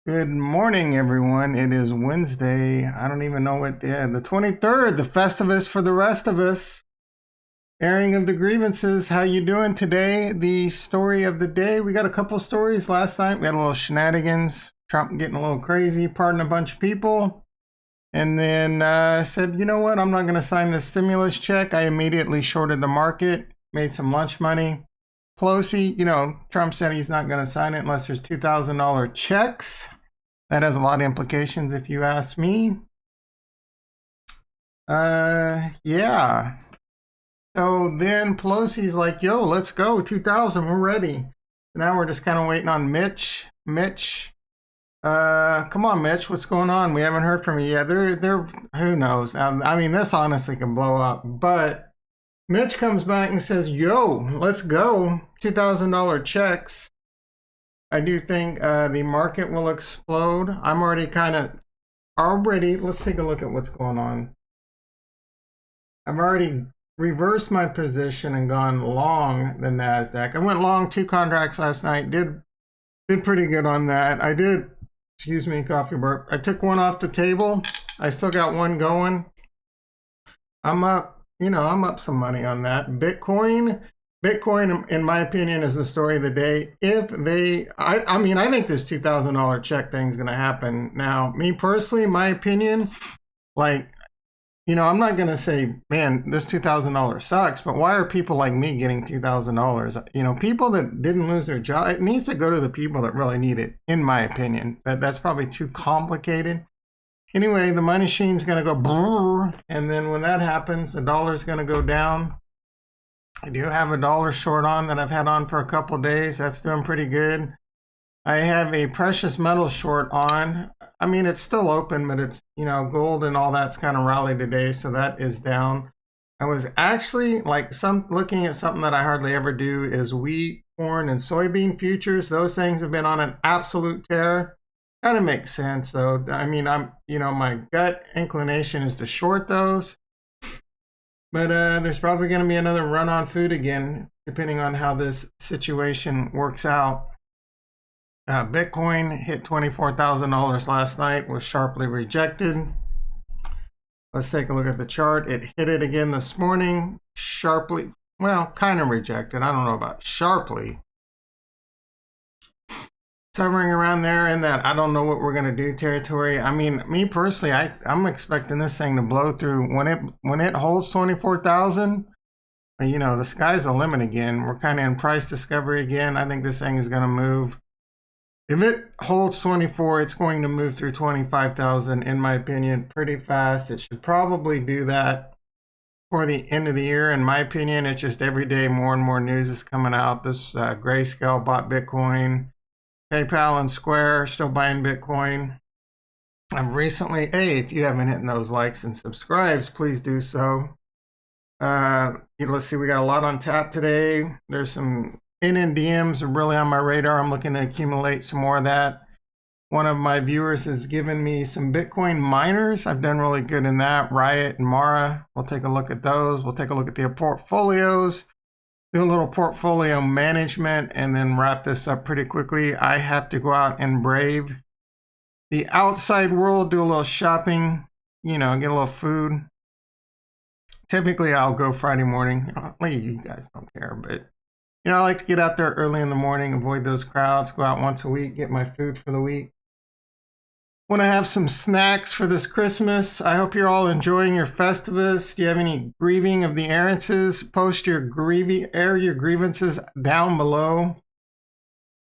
Good morning, everyone. It is Wednesday. I don't even know what day. The 23rd, the Festivus for the rest of us. Airing of the grievances. How you doing today? The story of the day. We got a couple stories last night. We had a little shenanigans. Trump getting a little crazy, pardon a bunch of people. And then said, you know what? I'm not going to sign this stimulus check. I immediately shorted the market, made some lunch money. Pelosi, Trump said he's not going to sign it unless there's $2,000 checks. That has a lot of implications if you ask me. Yeah. So then Pelosi's like, yo, let's go, 2000, we're ready. Now we're just kind of waiting on Mitch. Come on, Mitch, what's going on? We haven't heard from you yet. They're who knows? I mean, this honestly can blow up, but Mitch comes back and says, yo, let's go, $2,000 checks. I do think the market will explode. I'm already let's take a look at what's going on. I've already reversed my position and gone long the NASDAQ. I went long 2 contracts last night, did pretty good on that. I did, excuse me, coffee burp. I took one off the table. I still got one going. I'm up, I'm up some money on that. Bitcoin, in my opinion, is the story of the day. If they, I mean, I think this $2,000 check thing is going to happen. Now, me personally, my opinion, like, I'm not going to say, man, this $2,000 sucks, but why are people like me getting $2,000? People that didn't lose their job, it needs to go to the people that really need it, in my opinion. That's probably too complicated. Anyway, the money machine's going to go brrr, and then when that happens, the dollar's going to go down. I do have a dollar short on that I've had on for a couple days. That's doing pretty good. I have a precious metal short on. I mean, it's still open, but it's, gold and all that's kind of rallied today, so that is down. I was actually looking at something that I hardly ever do is wheat, corn, and soybean futures. Those things have been on an absolute tear. Kind of makes sense, though. I mean, my gut inclination is to short those. But there's probably going to be another run on food again, depending on how this situation works out. Bitcoin hit $24,000 last night, was sharply rejected. Let's take a look at the chart. It hit it again this morning, sharply, well, kind of rejected. I don't know about sharply. It's hovering around there in that I don't know what we're going to do territory. I mean, me personally, I'm expecting this thing to blow through when it holds 24,000. The sky's the limit again. We're kind of in price discovery again. I think this thing is going to move. If it holds 24, it's going to move through 25,000, in my opinion, pretty fast. It should probably do that for the end of the year. In my opinion, it's just every day more and more news is coming out. This Grayscale bought Bitcoin. PayPal and Square still buying Bitcoin. I've recently, if you haven't hit those likes and subscribes, please do so. Let's see, we got a lot on tap today. There's some NNDMs are really on my radar. I'm looking to accumulate some more of that. One of my viewers has given me some Bitcoin miners. I've done really good in that. Riot and Mara. We'll take a look at those. We'll take a look at their portfolios. Do a little portfolio management and then wrap this up pretty quickly. I have to go out and brave the outside world, do a little shopping, get a little food. Typically, I'll go Friday morning. You guys don't care, but I like to get out there early in the morning, avoid those crowds, go out once a week, get my food for the week. Want to have some snacks for this Christmas. I hope you're all enjoying your Festivus. Do you have any grieving of the errances? Post your grievances down below.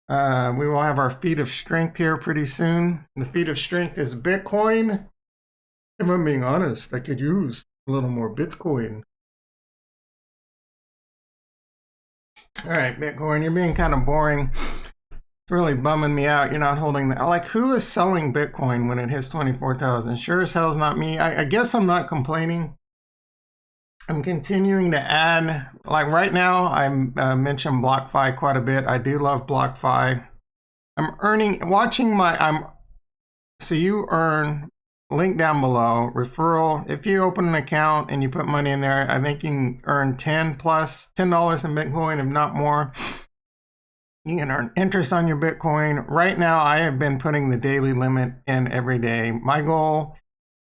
We will have our feat of strength here pretty soon. The feat of strength is Bitcoin. If I'm being honest, I could use a little more Bitcoin. All right, Bitcoin, you're being kind of boring. It's really bumming me out. You're not holding that. Like, who is selling Bitcoin when it hits 24,000? Sure as hell's not me. I guess I'm not complaining. I'm continuing to add, like right now, I mentioned BlockFi quite a bit. I do love BlockFi. So you earn, link down below, referral. If you open an account and you put money in there, I think you can earn $10 in Bitcoin, if not more. You can earn interest on your Bitcoin. Right now, I have been putting the daily limit in every day. My goal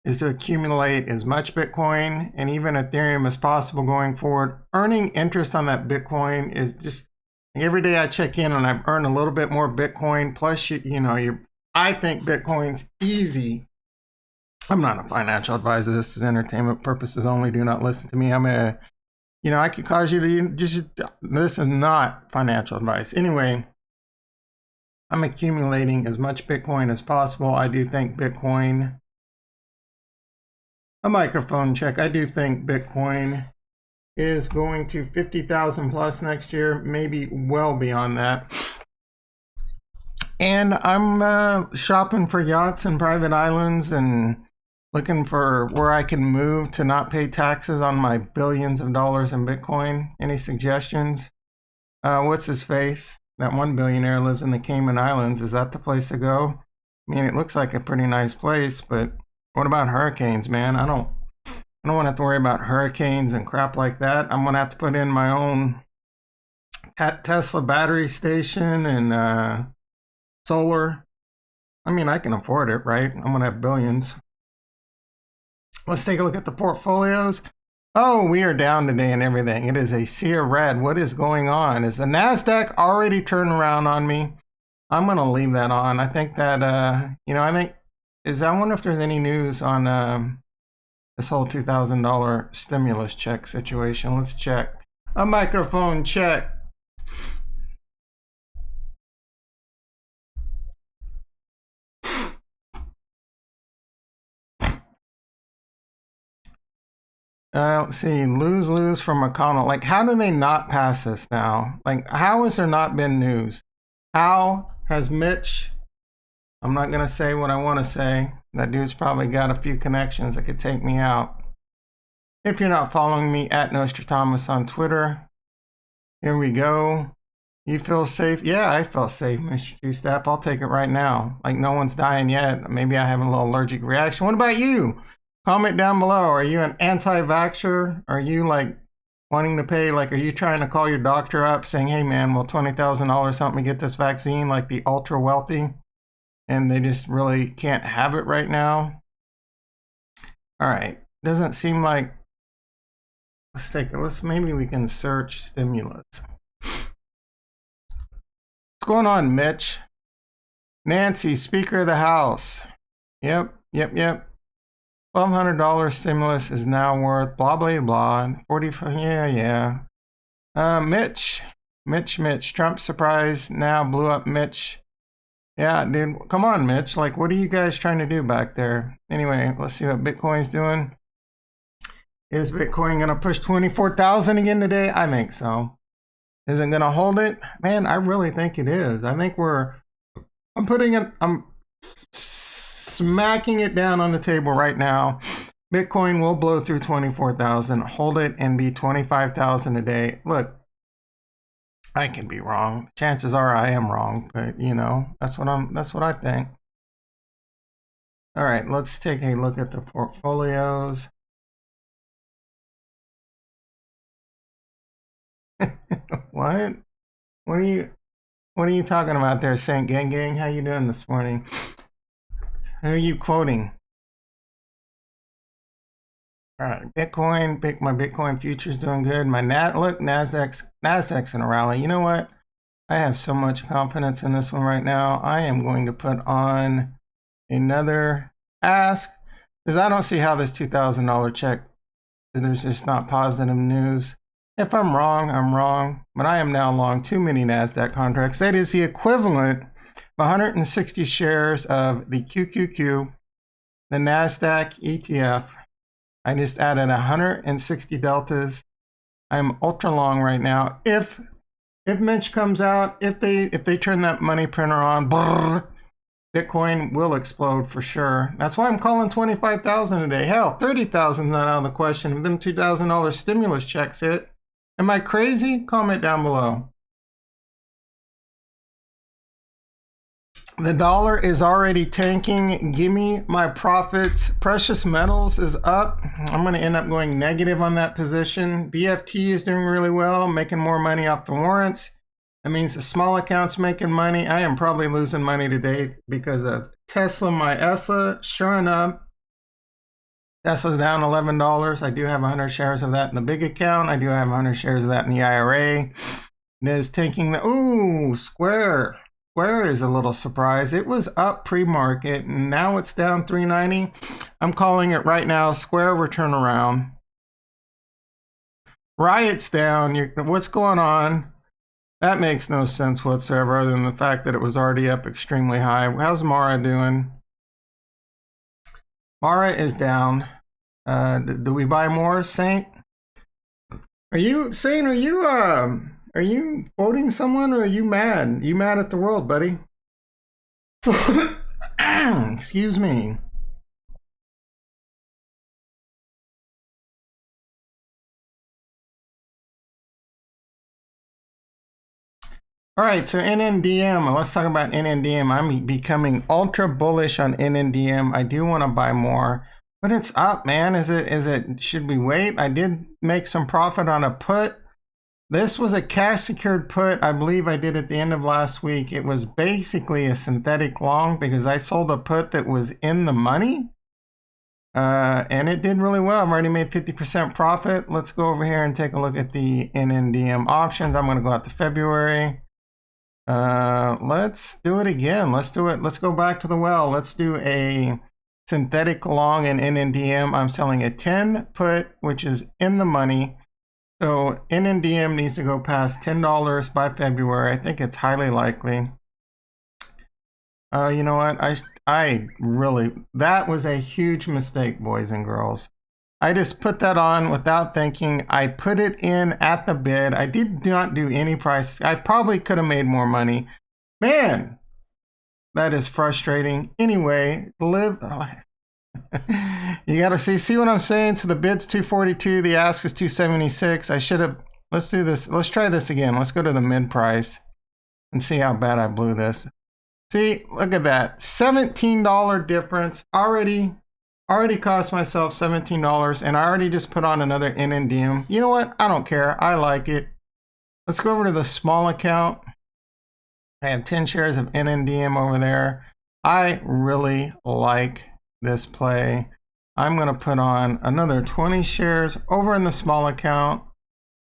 is to accumulate as much Bitcoin and even Ethereum as possible going forward. Earning interest on that Bitcoin is just, every day I check in and I've earned a little bit more Bitcoin. Plus, I think Bitcoin's easy. I'm not a financial advisor. This is entertainment purposes only. Do not listen to me. I could cause you to just, this is not financial advice. Anyway, I'm accumulating as much Bitcoin as possible. I do think Bitcoin, a microphone check. I do think Bitcoin is going to 50,000 plus next year, maybe well beyond that. And I'm shopping for yachts and private islands and looking for where I can move to not pay taxes on my billions of dollars in Bitcoin. Any suggestions? What's his face? That one billionaire lives in the Cayman Islands. Is that the place to go? I mean, it looks like a pretty nice place, but what about hurricanes, man? I don't want to have to worry about hurricanes and crap like that. I'm going to have to put in my own Tesla battery station and solar. I mean, I can afford it, right? I'm going to have billions. Let's take a look at the portfolios. Oh, we are down today and everything. It is a sea of red. What is going on? Is the NASDAQ already turned around on me? I'm going to leave that on. I think that, I wonder if there's any news on this whole $2,000 stimulus check situation. Let's check. A microphone check. Let's see, lose from McConnell. Like, how do they not pass this now? Like, how has there not been news? How has Mitch, I'm not going to say what I want to say. That dude's probably got a few connections that could take me out. If you're not following me, at Nostradamus on Twitter. Here we go. You feel safe? Yeah, I felt safe, Mr. Two-Step. I'll take it right now. Like, no one's dying yet. Maybe I have a little allergic reaction. What about you? Comment down below. Are you an anti-vaxxer? Are you like wanting to pay? Like, are you trying to call your doctor up saying, hey man, will $20,000 help me get this vaccine, like the ultra wealthy? And they just really can't have it right now. All right. Doesn't seem like, maybe we can search stimulus. What's going on, Mitch? Nancy, Speaker of the House. Yep. $1,200 stimulus is now worth blah, blah, blah. 45, yeah. Mitch, Trump surprise now blew up Mitch. Yeah, dude, come on, Mitch. Like, what are you guys trying to do back there? Anyway, let's see what Bitcoin's doing. Is Bitcoin going to push 24,000 again today? I think so. Is it going to hold it? Man, I really think it is. I think I'm smacking it down on the table right now. Bitcoin will blow through 24,000, hold it, and be 25,000 a day. Look, I can be wrong. Chances are I am wrong, but that's what I think. All right, let's take a look at the portfolios. What? What are you talking about there, Saint Gang? How you doing this morning? Who are you quoting? All right, Bitcoin. My Bitcoin future's doing good. My Nasdaq's in a rally. You know what? I have so much confidence in this one right now. I am going to put on another ask because I don't see how this $2,000 check. There's just not positive news. If I'm wrong, I'm wrong. But I am now long too many Nasdaq contracts. That is the equivalent 160 shares of the QQQ, the NASDAQ ETF. I just added 160 deltas. I'm ultra long right now. If Mitch comes out, if they turn that money printer on, Bitcoin will explode for sure. That's why I'm calling 25,000 a day. Hell, 30,000 not out of the question. If them $2,000 stimulus checks hit. Am I crazy? Comment down below. The dollar is already tanking. Give me my profits. Precious metals is up. I'm going to end up going negative on that position. BFT is doing really well, making more money off the warrants. That means the small account's making money. I am probably losing money today because of Tesla, my ESA. Sure enough, Tesla's down $11. I do have 100 shares of that in the big account. I do have 100 shares of that in the IRA. It is taking the, ooh, Square. Square is a little surprised. It was up pre-market and now it's down 390. I'm calling it right now. Square return around. Riot's down. What's going on? That makes no sense whatsoever other than the fact that it was already up extremely high. How's Mara doing? Mara is down. Do we buy more, Saint? Are you Saint? Are you quoting someone or are you mad? You mad at the world, buddy? Excuse me. All right, so NNDM, let's talk about NNDM. I'm becoming ultra bullish on NNDM. I do want to buy more, but it's up, man. Should we wait? I did make some profit on a put. This was a cash secured put. I believe I did at the end of last week. It was basically a synthetic long because I sold a put that was in the money. And it did really well. I've already made 50% profit. Let's go over here and take a look at the NNDM options. I'm going to go out to February. Let's do it again. Let's do it. Let's go back to the well. Let's do a synthetic long in NNDM. I'm selling a 10 put, which is in the money. So NNDM needs to go past $10 by February. I think it's highly likely. You know what? I really, that was a huge mistake, boys and girls. I just put that on without thinking. I put it in at the bid. I did not do any price. I probably could have made more money. Man, that is frustrating. Anyway, you gotta see what I'm saying. So the bid's 242, the ask is 276. I should have, let's do this. Let's try this again. Let's go to the mid price and see how bad I blew this. See, look at that, $17 difference. Already cost myself $17, and I already just put on another NNDM. You know what? I don't care. I like it. Let's go over to the small account. I have 10 shares of NNDM over there. I really like this play. I'm going to put on another 20 shares over in the small account.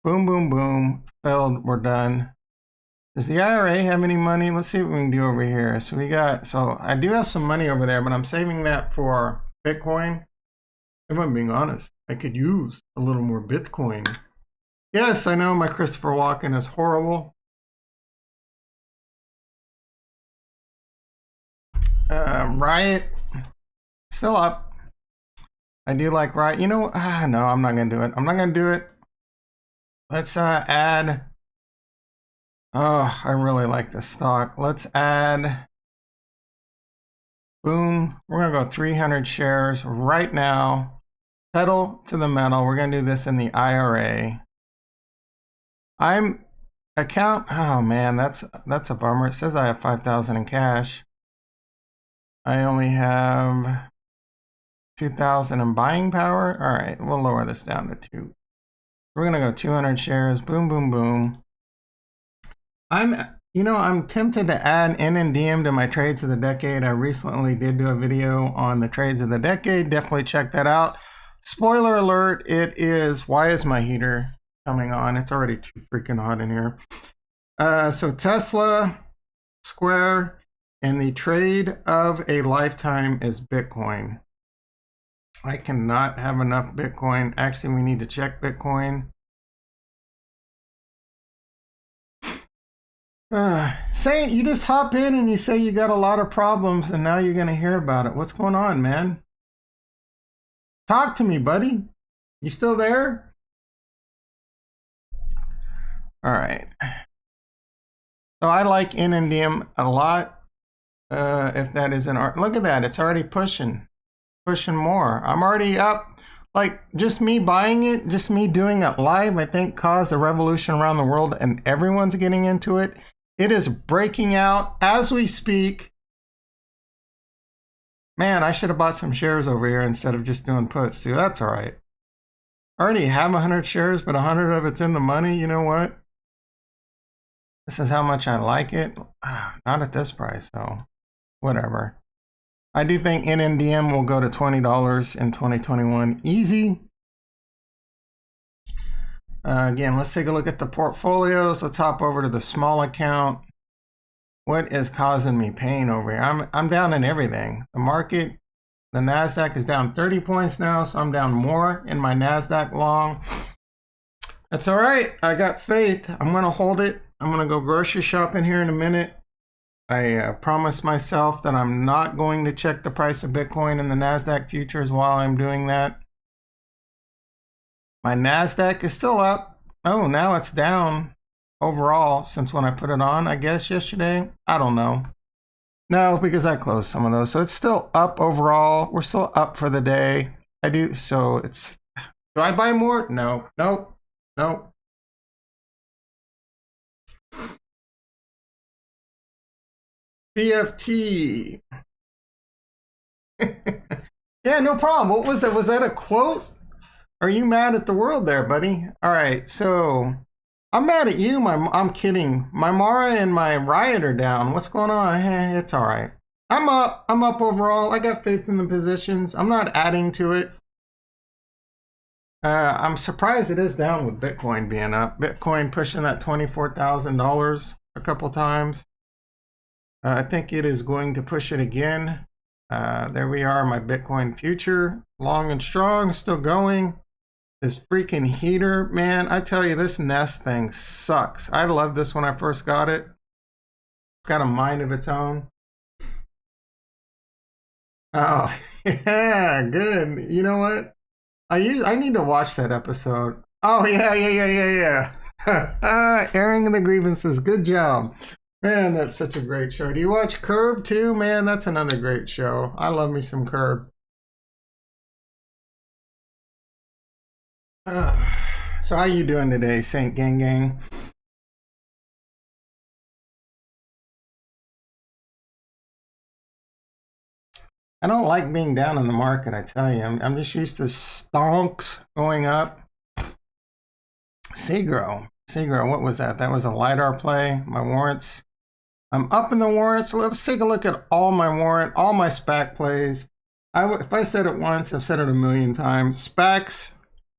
Boom, boom, boom. Filled. We're done. Does the IRA have any money? Let's see what we can do over here. So I do have some money over there, but I'm saving that for Bitcoin. If I'm being honest, I could use a little more Bitcoin. Yes, I know my Christopher Walken is horrible. Riot, still up. I do like Riot. You know, no, I'm not going to do it. I'm not going to do it. Let's add. Oh, I really like this stock. Let's add. Boom. We're going to go 300 shares right now. Pedal to the metal. We're going to do this in the IRA. Oh man, that's a bummer. It says I have 5,000 in cash. I only have 2,000 in buying power. All right, we'll lower this down to 2. We're going to go 200 shares. Boom, boom, boom. I'm tempted to add NNDM to my trades of the decade. I recently did do a video on the trades of the decade. Definitely check that out. Spoiler alert, it is, why is my heater coming on? It's already too freaking hot in here. So Tesla, Square, and the trade of a lifetime is Bitcoin. I cannot have enough Bitcoin. Actually, we need to check Bitcoin. Saint, you just hop in and you say you got a lot of problems and now you're going to hear about it. What's going on, man? Talk to me, buddy. You still there? All right. So I like NNDM a lot. If that is an art, look at that. It's already pushing more. I'm already up. Like, just me buying it, just me doing it live, I think caused a revolution around the world and everyone's getting into it. It is breaking out as we speak. Man, I should have bought some shares over here instead of just doing puts too. That's all right. I already have 100 shares, but 100 of it's in the money. You know what? This is how much I like it. Not at this price, so whatever. I do think NNDM will go to $20 in 2021. Easy. Again, let's take a look at the portfolios. Let's hop over to the small account. What is causing me pain over here? I'm down in everything. The market, the NASDAQ is down 30 points now, so I'm down more in my NASDAQ long. That's all right. I got faith. I'm going to hold it. I'm going to go grocery shopping here in a minute. I promised myself that I'm not going to check the price of Bitcoin and the NASDAQ futures while I'm doing that. My NASDAQ is still up. Oh, now it's down overall since when I put it on, I guess, yesterday. I don't know. No, because I closed some of those. So it's still up overall. We're still up for the day. I do. So it's, do I buy more? No, nope, nope. BFT. Yeah, no problem. What was that? Was that a quote? Are you mad at the world there, buddy? All right, so I'm mad at you. I'm kidding. My Mara and my Riot are down. What's going on? It's all right. I'm up. I'm up overall. I got faith in the positions. I'm not adding to it. I'm surprised it is down with Bitcoin being up. Bitcoin pushing that $24,000 a couple times. I think it is going to push it again. There we are, my Bitcoin future, long and strong, still going. This freaking heater, man, I tell you, this Nest thing sucks. I loved this when I first got it. It's got a mind of its own. Oh, yeah, good. You know what? I need to watch that episode. Oh, yeah. Airing the grievances. Good job. Man, that's such a great show. Do you watch Curb too? Man, that's another great show. I love me some Curb. So how you doing today, Saint Gang Gang? I don't like being down in the market, I tell you. I'm just used to stonks going up. Segro, what was that? That was a LiDAR play. My warrants. I'm up in the warrants. Let's take a look at all my warrant, all my SPAC plays. If I said it once, I've said it a million times. SPACs,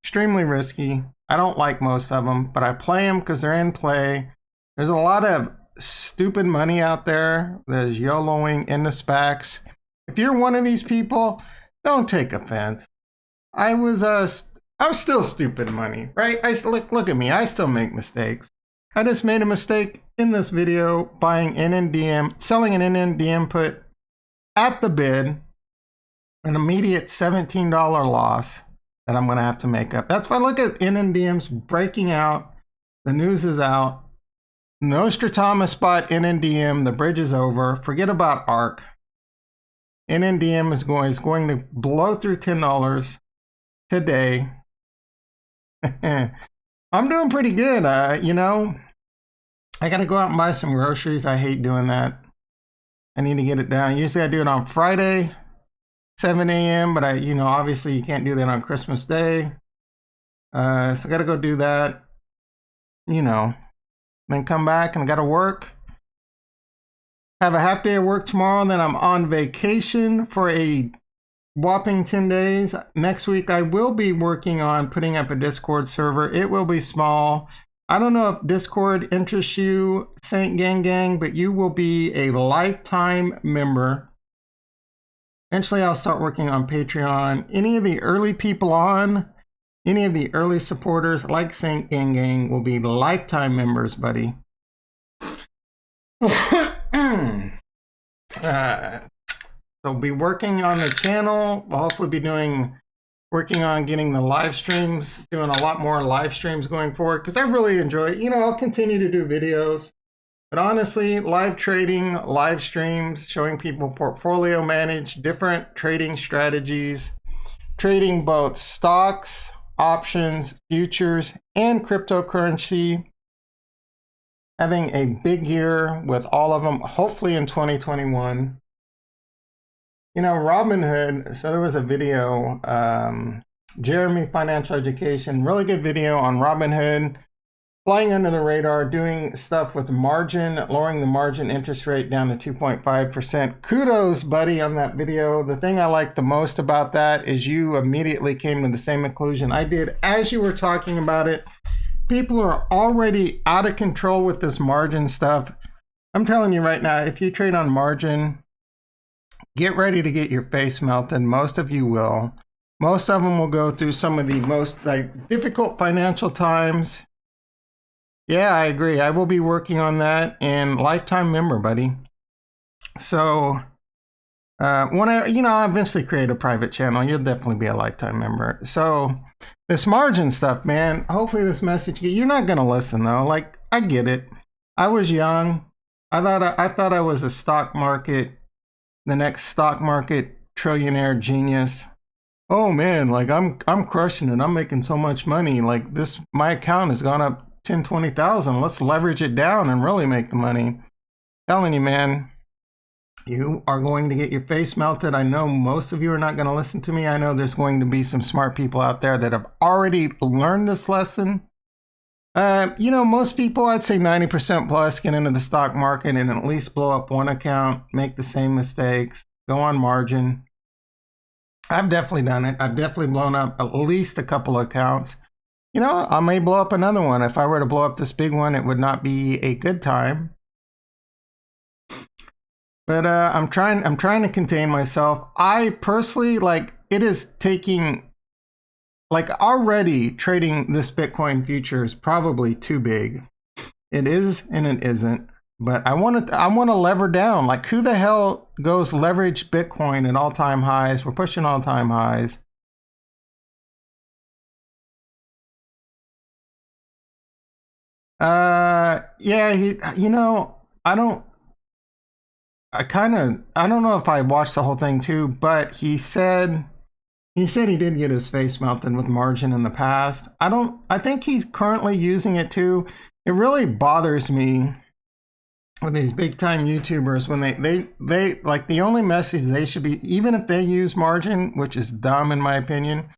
extremely risky. I don't like most of them, but I play them because they're in play. There's a lot of stupid money out there that is YOLOing into SPACs. If you're one of these people, don't take offense. I was still stupid money, right? Look at me. I still make mistakes. I just made a mistake in this video buying NNDM, selling an NNDM put at the bid, an immediate $17 loss that I'm going to have to make up. That's fine. Look at NNDM's breaking out. The news is out. Nostradamus bought NNDM. The bridge is over. Forget about ARK. NNDM is going to blow through $10 today. I'm doing pretty good. You know, I got to go out and buy some groceries. I hate doing that. I need to get it down. Usually I do it on Friday, 7 a.m. But obviously you can't do that on Christmas Day. So I got to go do that, then come back and got to work. Have a half day of work tomorrow, and then I'm on vacation for a whopping 10 days. Next week, I will be working on putting up a Discord server. It will be small. I don't know if Discord interests you, Saint Gang Gang, but you will be a lifetime member. Eventually, I'll start working on Patreon. Any of the early people on, any of the early supporters like Saint Gang Gang will be lifetime members, buddy. So be working on the channel. We'll hopefully be working on getting the live streams, doing a lot more live streams going forward, because I really enjoy it. I'll continue to do videos, but honestly, live trading, live streams, showing people portfolio manage, different trading strategies, trading both stocks, options, futures, and cryptocurrency. Having a big year with all of them, hopefully in 2021. Robinhood, so there was a video, Jeremy Financial Education, really good video on Robinhood. flying under the radar, doing stuff with margin, lowering the margin interest rate down to 2.5%. Kudos, buddy, on that video. The thing I like the most about that is you immediately came to the same conclusion I did as you were talking about it. People are already out of control with this margin stuff. I'm telling you right now, if you trade on margin, get ready to get your face melted. Most of you will. Most of them will go through some of the most difficult financial times. Yeah, I agree. I will be working on that, and lifetime member, buddy. So when I eventually create a private channel, you'll definitely be a lifetime member. So this margin stuff, man, hopefully this message, you're not going to listen though. Like, I get it. I was young. I thought I was a stock market, the next stock market trillionaire genius. Oh man, like I'm crushing it. I'm making so much money. Like my account has gone up 10, 20,000. Let's leverage it down and really make the money. I'm telling you, man, you are going to get your face melted. I know most of you are not going to listen to me. I know there's going to be some smart people out there that have already learned this lesson. Most people, I'd say 90% plus, get into the stock market and at least blow up one account, make the same mistakes, go on margin. I've definitely done it. I've definitely blown up at least a couple of accounts. I may blow up another one. If I were to blow up this big one, it would not be a good time. But I'm trying to contain myself. I personally, it is taking, already trading this Bitcoin future is probably too big. It is and it isn't. But I want to lever down. Like, who the hell goes leverage Bitcoin at all-time highs? We're pushing all-time highs. Yeah, I don't know if I watched the whole thing too, but he said he did get his face melted with margin in the past. I think he's currently using it too. It really bothers me with these big time YouTubers when they like, the only message they should be, even if they use margin, which is dumb in my opinion.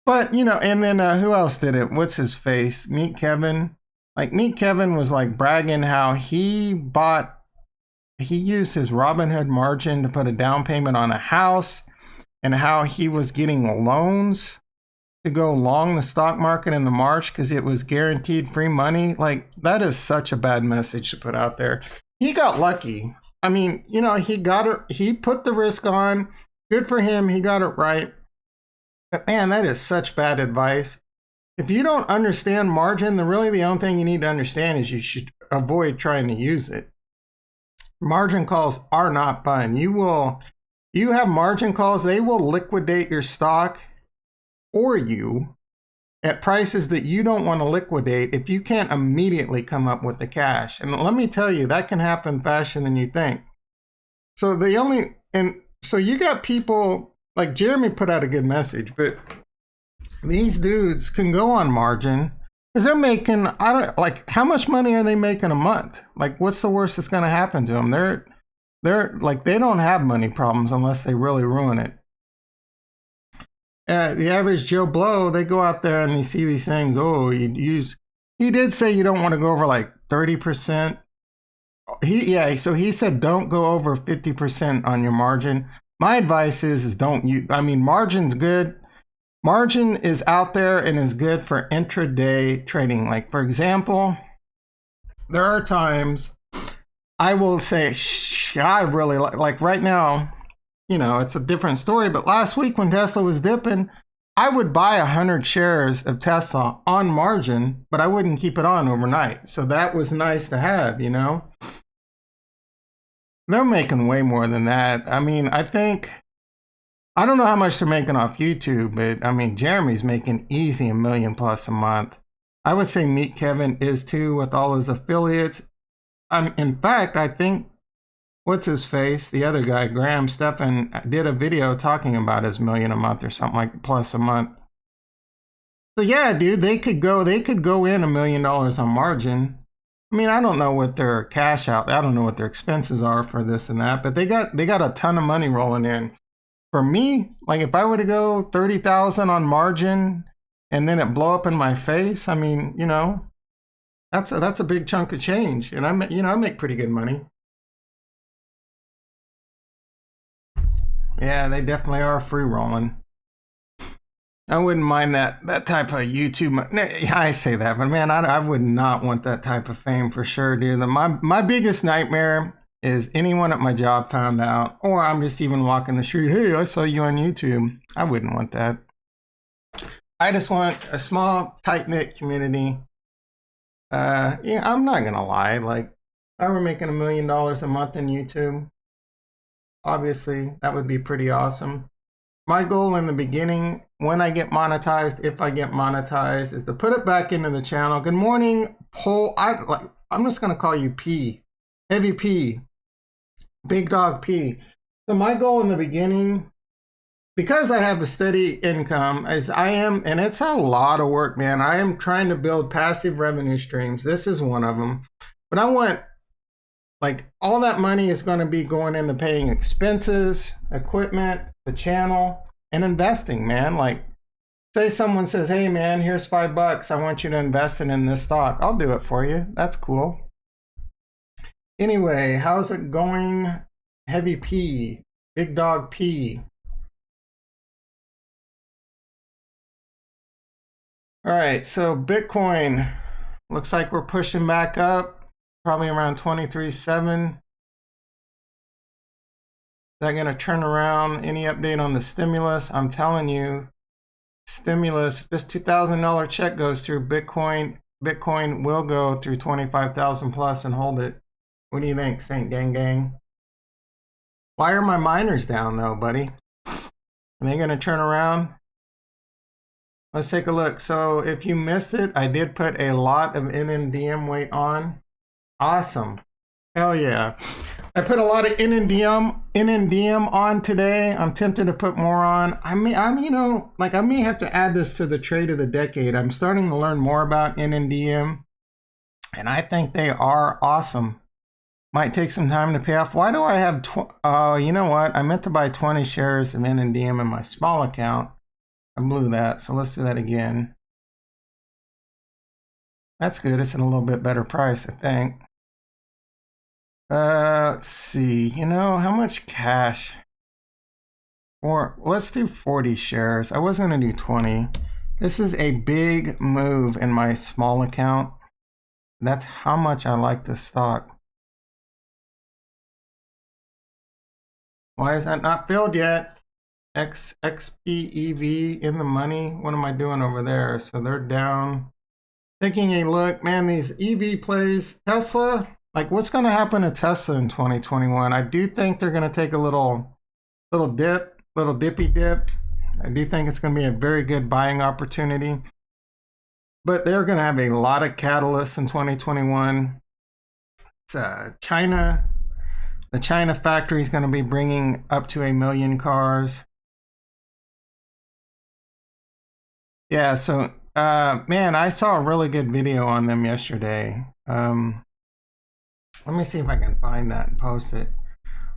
But and then who else did it? What's his face? Meet Kevin. Like, Meet Kevin was like bragging how he used his Robinhood margin to put a down payment on a house, and how he was getting loans to go long the stock market in the March because it was guaranteed free money. Like, that is such a bad message to put out there. He got lucky. I mean, he got it. He put the risk on. Good for him. He got it right. But man, that is such bad advice. If you don't understand margin, the only thing you need to understand is you should avoid trying to use it. Margin calls are not fun. You have margin calls, they will liquidate your stock for you at prices that you don't want to liquidate if you can't immediately come up with the cash. And let me tell you, that can happen faster than you think. So so you got people like Jeremy put out a good message, but these dudes can go on margin because they're making, how much money are they making a month? Like, what's the worst that's going to happen to them? They're like, they don't have money problems unless they really ruin it. The average Joe Blow, they go out there and they see these things. Oh, he did say you don't want to go over like 30%. So he said don't go over 50% on your margin. My advice is margin's good. Margin is out there and is good for intraday trading. Like, for example, there are times I will say, I really like right now, it's a different story. But last week when Tesla was dipping, I would buy 100 shares of Tesla on margin, but I wouldn't keep it on overnight. So that was nice to have, They're making way more than that. I don't know how much they're making off YouTube, but Jeremy's making easy $1 million plus a month. I would say Meet Kevin is too, with all his affiliates. In fact, I think, what's his face? The other guy, Graham Stephan, did a video talking about his $1 million a month or something like plus a month. So yeah, dude, they could go in $1 million on margin. I don't know what their cash out, I don't know what their expenses are for this and that, but they got a ton of money rolling in. For me, like, if I were to go 30,000 on margin and then it blow up in my face, That's a big chunk of change, and I make pretty good money. Yeah, they definitely are free rolling. I wouldn't mind that type of YouTube. I say that, but man, I would not want that type of fame for sure, dude. My biggest nightmare is anyone at my job found out, or I'm just even walking the street. Hey, I saw you on YouTube. I wouldn't want that. I just want a small, tight-knit community. Yeah, I'm not gonna lie. Like, if I were making $1 million a month in YouTube, obviously that would be pretty awesome. My goal in the beginning, when I get monetized, if I get monetized, is to put it back into the channel. Good morning, Paul. I'm just gonna call you P, Heavy P, Big Dog P. So my goal in the beginning, because I have a steady income, as I am, and it's a lot of work, man. I am trying to build passive revenue streams. This is one of them. But I want, like, all that money is going to be going into paying expenses, equipment, the channel, and investing, man. Like, say someone says, hey, man, here's $5. I want you to invest it in this stock. I'll do it for you. That's cool. Anyway, how's it going? Heavy P, Big Dog P. All right, so Bitcoin looks like we're pushing back up, probably around 23.7. Is that going to turn around? Any update on the stimulus? I'm telling you, stimulus, if this $2,000 check goes through, Bitcoin will go through 25,000 plus and hold it. What do you think, Saint Gang Gang? Why are my miners down though, buddy? Are they going to turn around? Let's take a look. So if you missed it, I did put a lot of NNDM weight on. Awesome. Hell yeah. I put a lot of NNDM on today. I'm tempted to put more on. I may have to add this to the trade of the decade. I'm starting to learn more about NNDM, and I think they are awesome. Might take some time to pay off. Why do I have, oh, you know what? I meant to buy 20 shares of NNDM in my small account. I blew that, so let's do that again. That's good. It's at a little bit better price, I think. Let's see. You know, how much cash? Or let's do 40 shares. I was going to do 20. This is a big move in my small account. That's how much I like this stock. Why is that not filled yet? XPEV in the money. What am I doing over there? So they're down. Taking a look, man, these EV plays. Tesla, like, what's going to happen to Tesla in 2021? I do think they're going to take a little dippy dip. I do think it's going to be a very good buying opportunity. But they're going to have a lot of catalysts in 2021. It's China. The China factory is going to be bringing up to 1 million cars. Yeah, so, man, I saw a really good video on them yesterday. Let me see if I can find that and post it.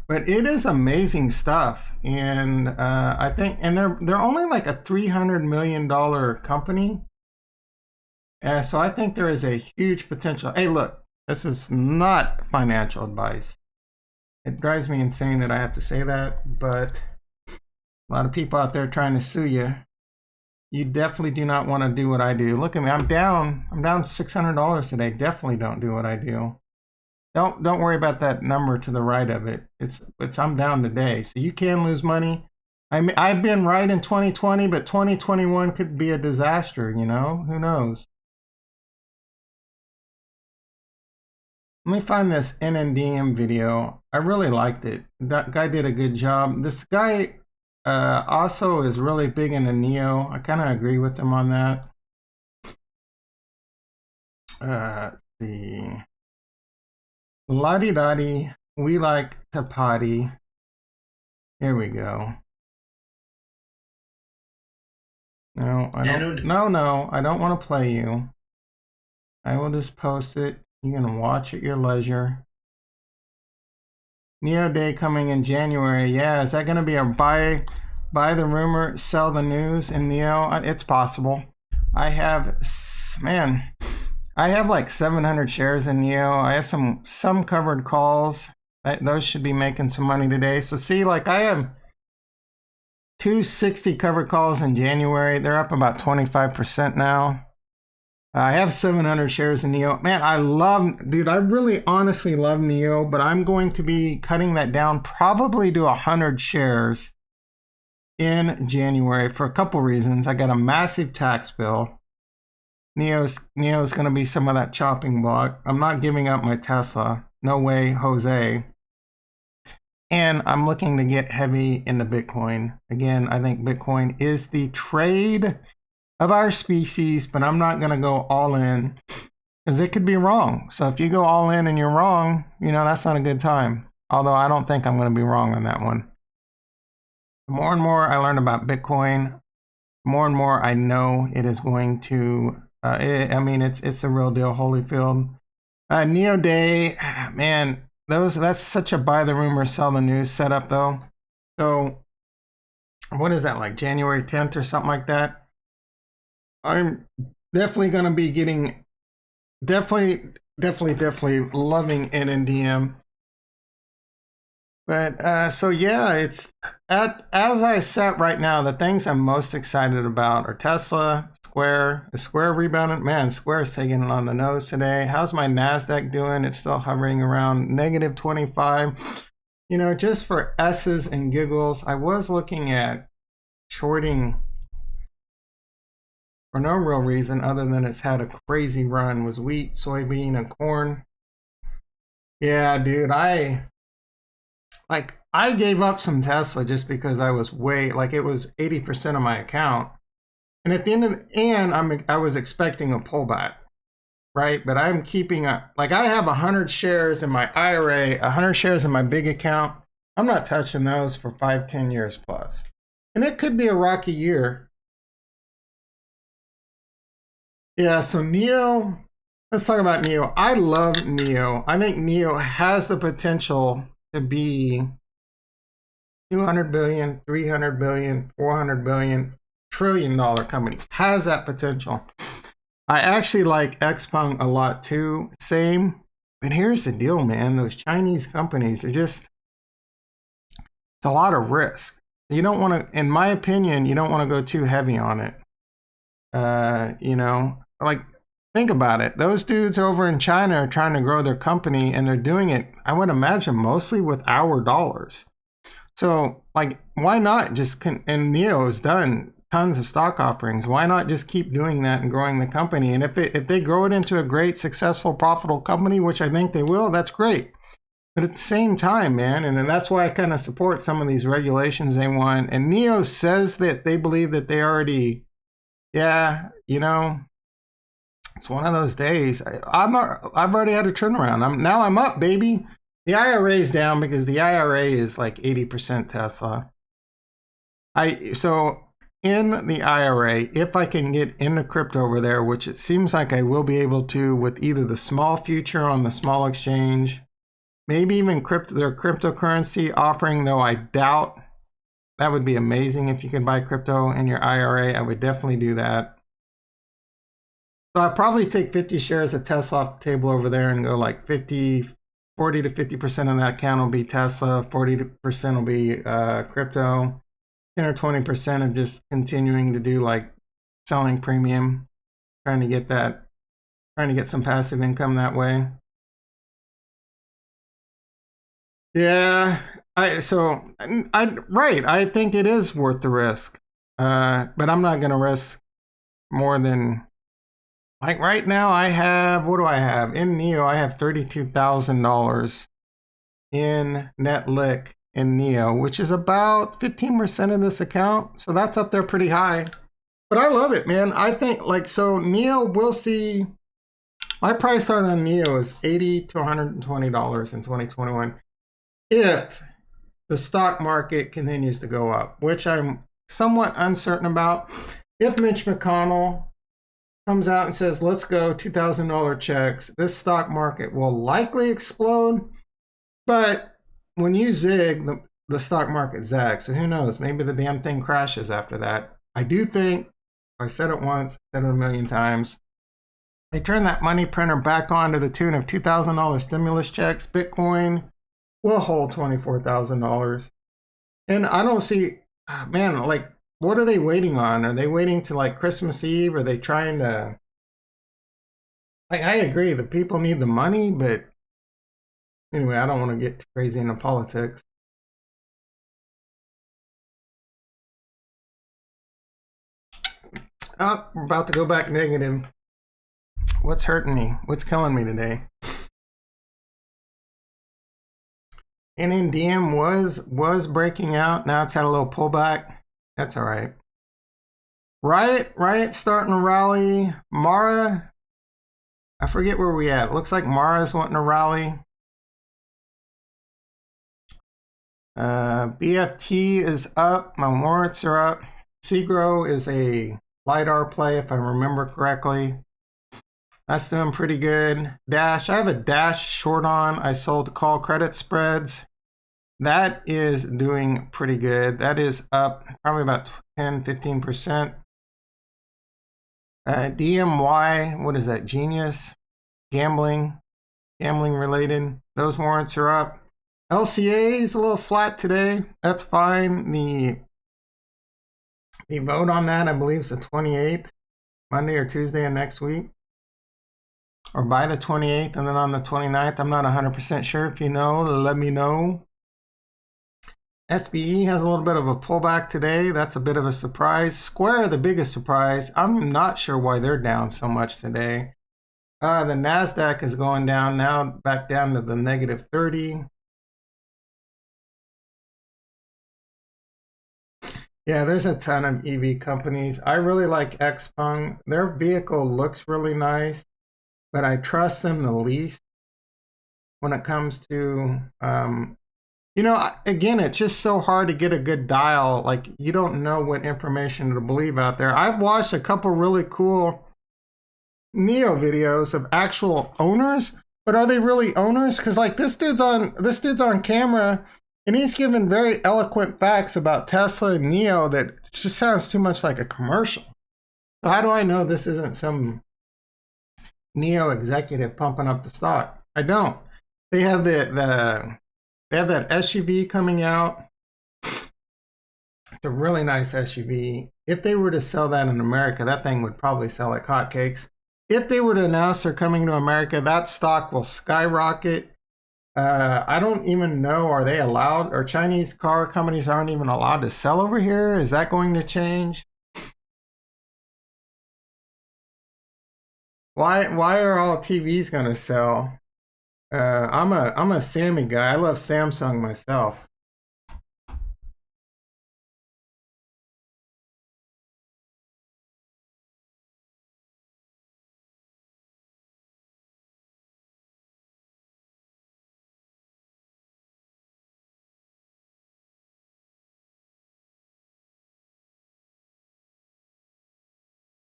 But it is amazing stuff. And I think, and they're only like a $300 million company. So I think there is a huge potential. Hey, look, this is not financial advice. It drives me insane that I have to say that, but a lot of people out there trying to sue you. You definitely do not want to do what I do. Look at me, I'm down $600 today. Definitely don't do what I do. Don't worry about that number to the right of it. It's I'm down today, so you can lose money. I mean, I've been right in 2020, but 2021 could be a disaster. You know, who knows? Let me find this NNDM video. I really liked it. That guy did a good job. This guy also is really big into Neo. I kind of agree with him on that. Let's see. La-di-da-di. We like to potty. Here we go. No, I don't. No, I don't want to play you. I will just post it. You can watch at your leisure. Neo Day coming in January. Yeah, is that going to be a buy the rumor, sell the news in Neo? It's possible. I have, man, I have like 700 shares in NEO. I have some covered calls. Those should be making some money today. So see, like I have 260 covered calls in January. They're up about 25% now. I have 700 shares in NEO. Man, I really honestly love NEO, but I'm going to be cutting that down probably to 100 shares in January for a couple reasons. I got a massive tax bill. NEO's going to be some of that chopping block. I'm not giving up my Tesla. No way, Jose. And I'm looking to get heavy into Bitcoin. Again, I think Bitcoin is the trade of our species, but I'm not going to go all in because it could be wrong. So if you go all in and you're wrong, that's not a good time. Although I don't think I'm going to be wrong on that one. The more and more I learn about Bitcoin, more and more I know it is going to, it's a real deal, Holyfield. NEO Day, man, that's such a buy the rumor, sell the news setup though. So what is that, like January 10th or something like that? I'm definitely going to be getting, definitely loving NNDM. But so yeah, it's as I sat right now, the things I'm most excited about are Tesla, Square. Is Square rebounding? Man, Square is taking it on the nose today. How's my NASDAQ doing? It's still hovering around negative 25. Just for S's and giggles, I was looking at shorting for no real reason other than it's had a crazy run. Was wheat, soybean, and corn. Yeah, dude, I gave up some Tesla just because I was it was 80% of my account. And at the end I was expecting a pullback, right? But I'm keeping up. Like I have 100 shares in my IRA, 100 shares in my big account. I'm not touching those for 5-10 years plus. And it could be a rocky year. Yeah, so NEO, let's talk about NEO. I love NEO. I think NEO has the potential to be 200 billion, 300 billion, 400 billion, trillion-dollar company. Has that potential. I actually like XPeng a lot too. Same. But here's the deal, man. Those Chinese companies are just, it's a lot of risk. You don't want to, in my opinion, you don't want to go too heavy on it. Like think about it. Those dudes over in China are trying to grow their company and they're doing it, I would imagine, mostly with our dollars. So like, why not just, and NEO has done tons of stock offerings. Why not just keep doing that and growing the company? And if they grow it into a great, successful, profitable company, which I think they will, that's great. But at the same time, man, and that's why I kind of support some of these regulations they want. And NEO says that they believe that they already, it's one of those days. I've already had a turnaround. I'm up, baby. The IRA is down because the IRA is like 80% Tesla. So in the IRA, if I can get into crypto over there, which it seems like I will be able to with either the small future on the small exchange, maybe even their cryptocurrency offering, though I doubt. That would be amazing if you could buy crypto in your IRA. I would definitely do that. So I'll probably take 50 shares of Tesla off the table over there and go like 40 to 50% of that account will be Tesla, 40% will be crypto, 10 or 20% of just continuing to do like selling premium, trying to get some passive income that way. Yeah, I think it is worth the risk, but I'm not gonna risk more than, like right now I have, what do I have in NEO? I have $32,000 in net lick in NEO, which is about 15% of this account, so that's up there pretty high. But I love it, man. I think so NEO, we'll see. My price target on NEO is $80 to $120 in 2021. If the stock market continues to go up, which I'm somewhat uncertain about. If Mitch McConnell comes out and says, let's go, $2,000 checks, this stock market will likely explode. But when you zig, the stock market zags. So who knows? Maybe the damn thing crashes after that. I do think, I said it once, said it a million times, They turned that money printer back on to the tune of $2,000 stimulus checks. Bitcoin will hold $24,000. And I don't see, man, like, what are they waiting on? Are they waiting to like Christmas Eve? Are they trying to, like, I agree, the people need the money, but anyway, I don't want to get too crazy into politics. Oh, we're about to go back negative. What's hurting me? What's killing me today? NNDM was breaking out. Now it's had a little pullback. That's all right. Riot starting to rally. Mara, I forget where we at. Looks like Mara's wanting to rally. BFT is up. My warrants are up. Segro is a LiDAR play, if I remember correctly. That's doing pretty good. Dash, I have a Dash short on. I sold call credit spreads. That is doing pretty good. That is up probably about 10-15%. DMY, what is that? Genius, gambling related. Those warrants are up. LCA is a little flat today. That's fine. The vote on that, I believe, is the 28th, Monday or Tuesday of next week, or by the 28th, and then on the 29th. I'm not 100% sure. If you know, let me know. SBE has a little bit of a pullback today. That's a bit of a surprise. Square, the biggest surprise. I'm not sure why they're down so much today. The NASDAQ is going down now, back down to the -30. Yeah, there's a ton of EV companies. I really like XPeng. Their vehicle looks really nice, but I trust them the least when it comes to, you know, again, it's just so hard to get a good dial. Like, you don't know what information to believe out there. I've watched a couple really cool NIO videos of actual owners, but are they really owners? Because like this dude's on camera, and he's giving very eloquent facts about Tesla and NIO that just sounds too much like a commercial. So how do I know this isn't some NIO executive pumping up the stock? I don't. They have they have that SUV coming out. It's a really nice SUV. If they were to sell that in America, that thing would probably sell like hotcakes. If they were to announce they're coming to America, that stock will skyrocket. I don't even know, are they allowed, or Chinese car companies aren't even allowed to sell over here? Is that going to change? Why are all TVs going to sell? I'm a Sammy guy. I love Samsung myself.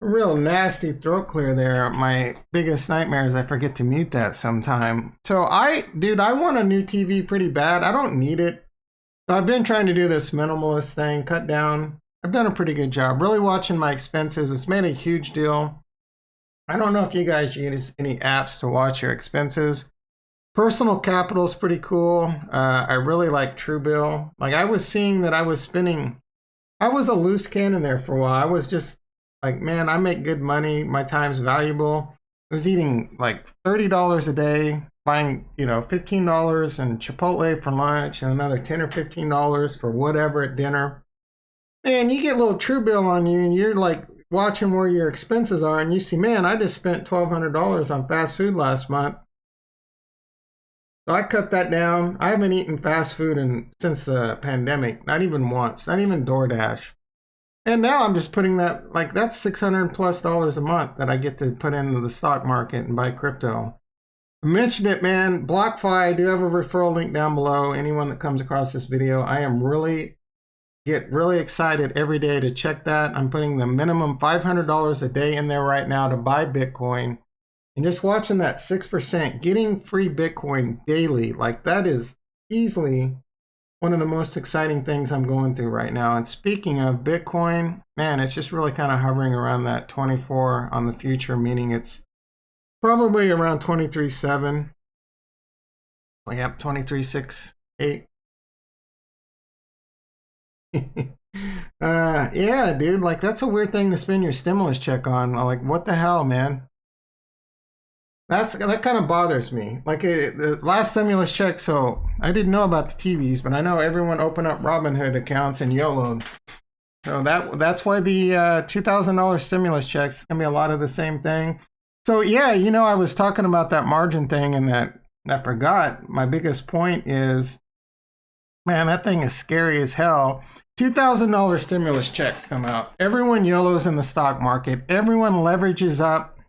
Real nasty throat clear there. My biggest nightmare is I forget to mute that sometime. So dude, I want a new TV pretty bad. I don't need it. So I've been trying to do this minimalist thing, cut down. I've done a pretty good job. Really watching my expenses. It's made a huge deal. I don't know if you guys use any apps to watch your expenses. Personal Capital is pretty cool. I really like Truebill. Like, I was seeing that I was a loose cannon there for a while. I was just like, man, I make good money. My time's valuable. I was eating like $30 a day, buying, you know, $15 in Chipotle for lunch and another $10 or $15 for whatever at dinner. Man, you get a little Truebill on you and you're like watching where your expenses are, and you see, man, I just spent $1,200 on fast food last month. So I cut that down. I haven't eaten fast food since the pandemic, not even once, not even DoorDash. And now I'm just putting that, like, that's $600+ a month that I get to put into the stock market and buy crypto. I mentioned it, man. BlockFi, I do have a referral link down below. Anyone that comes across this video, I am get really excited every day to check that. I'm putting the minimum $500 a day in there right now to buy Bitcoin. And just watching that 6%, getting free Bitcoin daily, like, that is easily one of the most exciting things I'm going through right now. And speaking of Bitcoin, man, it's just really kind of hovering around that 24 on the future, meaning it's Probably around 23.7. Yep, 23.68. Yeah, dude, like that's a weird thing to spend your stimulus check on. Like, what the hell, man? That kind of bothers me. Like the last stimulus check, so I didn't know about the TVs, but I know everyone opened up Robinhood accounts and YOLO. So that's why the $2,000 stimulus checks gonna be a lot of the same thing. So yeah, you know, I was talking about that margin thing, and that I forgot. My biggest point is, man, that thing is scary as hell. $2,000 stimulus checks come out. Everyone YOLOs in the stock market. Everyone leverages up.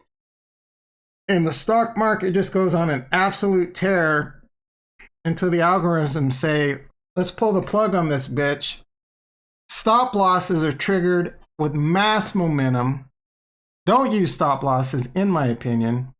And the stock market just goes on an absolute tear until the algorithms say, let's pull the plug on this bitch. Stop losses are triggered with mass momentum. Don't use stop losses, in my opinion,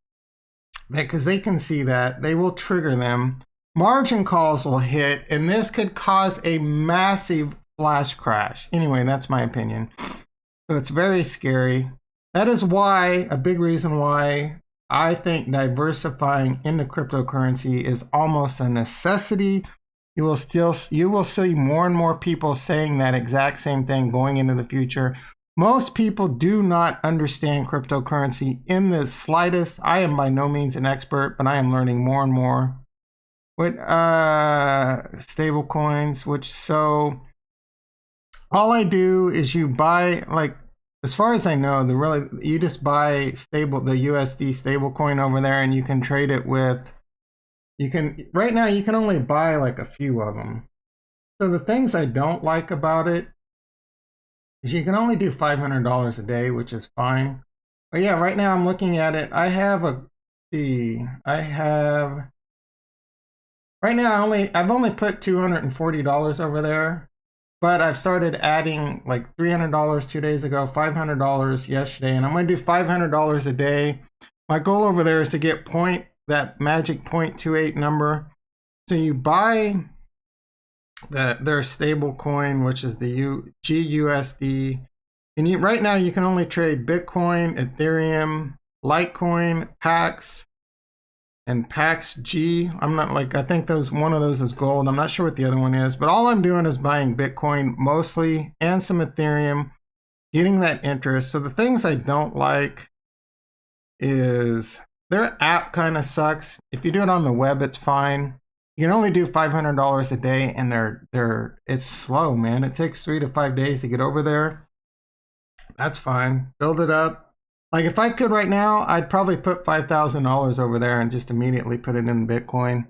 because they can see that. They will trigger them. Margin calls will hit, and this could cause a massive flash crash. Anyway, that's my opinion. So it's very scary. That is why, a big reason why, I think diversifying into cryptocurrency is almost a necessity. You will see more and more people saying that exact same thing going into the future. Most people do not understand cryptocurrency in the slightest. I am by no means an expert, but I am learning more and more. With stable coins, so all I do is you buy, like, as far as I know, you just buy the USD stable coin over there, and you can trade it with, right now you can only buy like a few of them. So the things I don't like about it is you can only do $500 a day, which is fine. But yeah, right now I'm looking at it. Right now I've only put $240 over there. But I've started adding like $300 2 days ago, $500 yesterday, and I'm going to do $500 a day. My goal over there is to get that magic 0.28 number. So you buy their stable coin, which is the GUSD. And right now you can only trade Bitcoin, Ethereum, Litecoin, Pax, and Pax G. I think one of those is gold. I'm not sure what the other one is, but all I'm doing is buying Bitcoin mostly and some Ethereum, getting that interest. So the things I don't like is their app kind of sucks. If you do it on the web, it's fine. You can only do $500 a day, and it's slow, man. It takes 3 to 5 days to get over there. That's fine. Build it up. Like if I could right now, I'd probably put $5,000 over there and just immediately put it in Bitcoin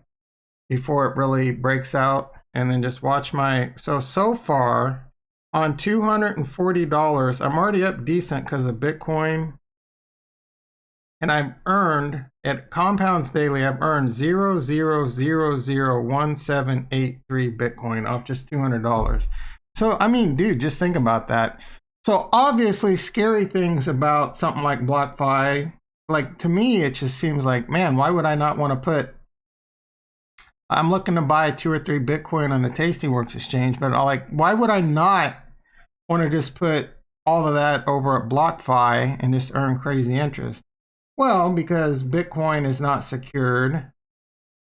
before it really breaks out, and then just watch so far on $240, I'm already up decent because of Bitcoin. And I've earned, at compounds daily, I've earned 0.00001783 Bitcoin off just $200. So, I mean, dude, just think about that. So obviously scary things about something like BlockFi, like to me, it just seems like, man, why would I not want to I'm looking to buy 2 or 3 Bitcoin on the TastyWorks exchange, but why would I not want to just put all of that over at BlockFi and just earn crazy interest? Well, because Bitcoin is not secured.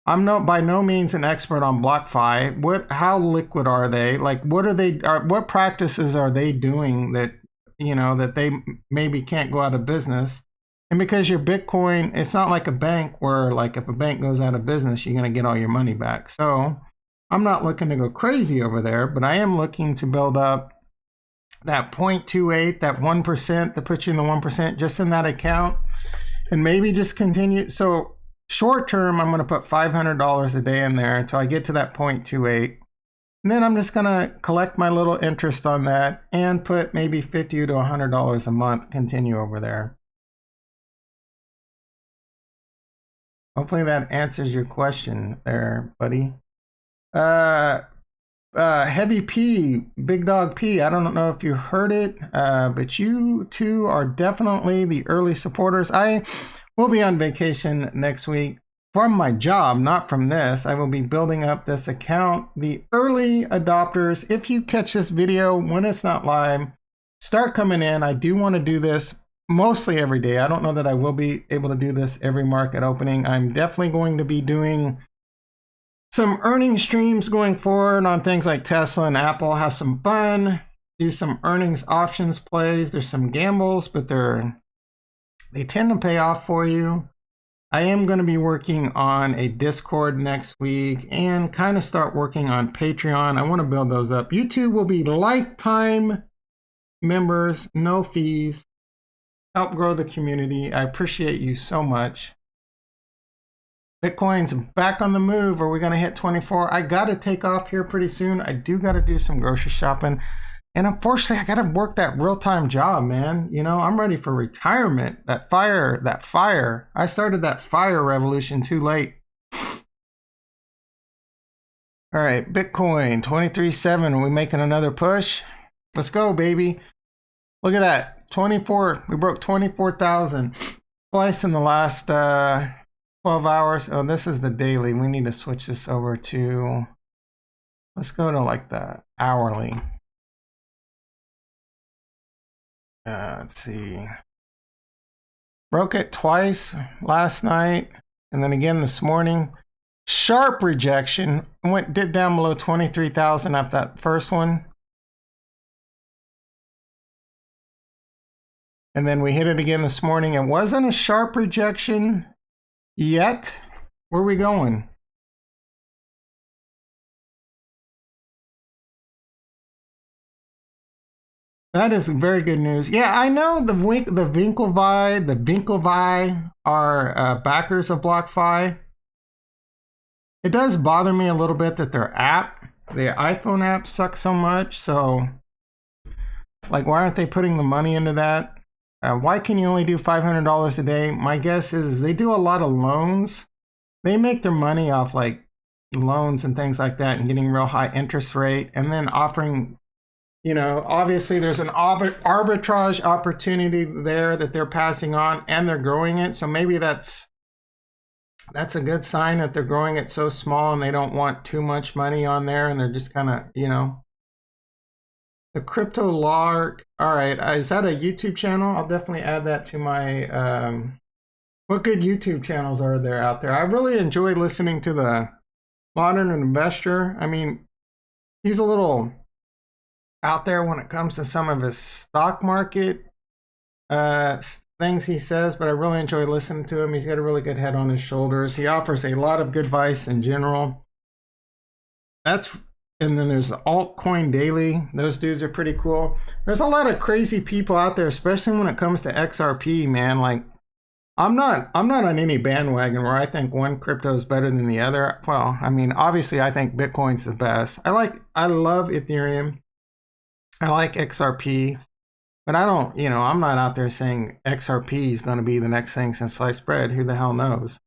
I'm by no means an expert on BlockFi. How liquid are they? Like, what practices are they doing that, that they maybe can't go out of business? And because your Bitcoin, it's not like a bank where, like, if a bank goes out of business, you're going to get all your money back. So I'm not looking to go crazy over there, but I am looking to build up that 0.28, that 1% that puts you in the 1% just in that account, and maybe just continue. So short term, I'm going to put $500 a day in there until I get to that 0.28. And then I'm just going to collect my little interest on that and put maybe $50 to $100 a month, continue over there. Hopefully that answers your question there, buddy. Heavy P, Big Dog P, I don't know if you heard it, but you two are definitely the early supporters. I will be on vacation next week from my job, not from this. I will be building up this account. The early adopters, if you catch this video when it's not live, start coming in. I do want to do this mostly every day. I don't know that I will be able to do this every market opening. I'm definitely going to be doing some earnings streams going forward on things like Tesla and Apple. Have some fun, do some earnings options plays. There's some gambles, but they tend to pay off for you. I am going to be working on a Discord next week and kind of start working on Patreon. I want to build those up. YouTube will be lifetime members, no fees. Help grow the community. I appreciate you so much. Bitcoin's back on the move. Are we going to hit 24? I got to take off here pretty soon. I do got to do some grocery shopping. And unfortunately, I got to work that real-time job, man. You know, I'm ready for retirement. That fire. I started that fire revolution too late. All right, Bitcoin, 23.7. Are we making another push? Let's go, baby. Look at that, 24. We broke 24,000 twice in the last 12 hours. Oh, this is the daily. We need to switch this over to, let's go to like the hourly. Let's see. Broke it twice last night and then again this morning. Sharp rejection. Dipped down below 23,000 after that first one. And then we hit it again this morning. It wasn't a sharp rejection yet. Where are we going? That is very good news. Yeah, I know the Winklevi are backers of BlockFi. It does bother me a little bit that their iPhone app sucks so much. So, like, why aren't they putting the money into that? Why can you only do $500 a day? My guess is they do a lot of loans. They make their money off like loans and things like that and getting real high interest rate and then offering, you know, obviously there's an arbitrage opportunity there that they're passing on and they're growing it. So maybe that's a good sign that they're growing it so small and they don't want too much money on there and they're just kind of, you know. The Crypto Lark. All right, is that a YouTube channel? I'll definitely add that to my, what good YouTube channels are there out there? I really enjoy listening to the Modern Investor. I mean, he's a little out there when it comes to some of his stock market things he says, but I really enjoy listening to him. He's got a really good head on his shoulders. He offers a lot of good advice in general. And then there's the Altcoin Daily. Those dudes are pretty cool. There's a lot of crazy people out there, especially when it comes to XRP, man. Like, I'm not on any bandwagon where I think one crypto is better than the other. Well, I mean, obviously I think Bitcoin's the best. I love Ethereum. I like XRP. But I don't, you know, I'm not out there saying XRP is going to be the next thing since sliced bread. Who the hell knows?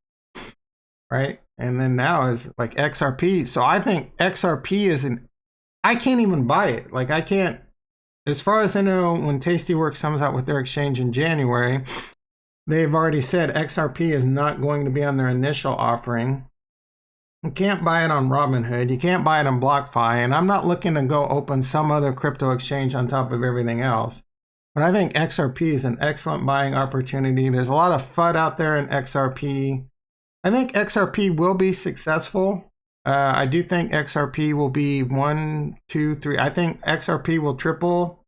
Right? And then now is like XRP. So I think XRP I can't even buy it. Like I can't, as far as I know, when TastyWorks comes out with their exchange in January, they've already said XRP is not going to be on their initial offering. You can't buy it on Robinhood. You can't buy it on BlockFi. And I'm not looking to go open some other crypto exchange on top of everything else. But I think XRP is an excellent buying opportunity. There's a lot of FUD out there in XRP. I think XRP will be successful. I do think XRP will be 1, 2, 3. I think XRP will triple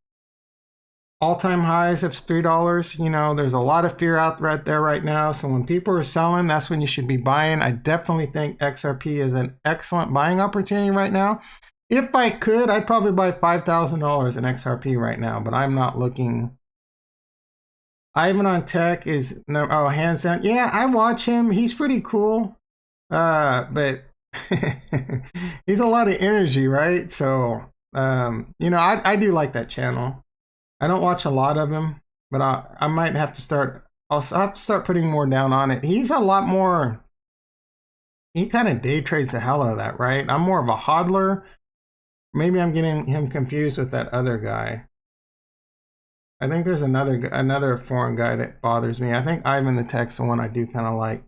all-time highs of $3. You know, there's a lot of fear out right there right now. So when people are selling, that's when you should be buying. I definitely think XRP is an excellent buying opportunity right now. If I could, I'd probably buy $5,000 in XRP right now, but I'm not looking. Ivan on Tech is no, oh, hands down. Yeah, I watch him. He's pretty cool. But he's a lot of energy, right? So, you know, I do like that channel. I don't watch a lot of him, but I might have to start. I'll have to start putting more down on it. He's a lot more. He kind of day trades the hell out of that, right? I'm more of a hodler. Maybe I'm getting him confused with that other guy. I think there's another foreign guy that bothers me. I think Ivan the Tech's the one I do kind of like.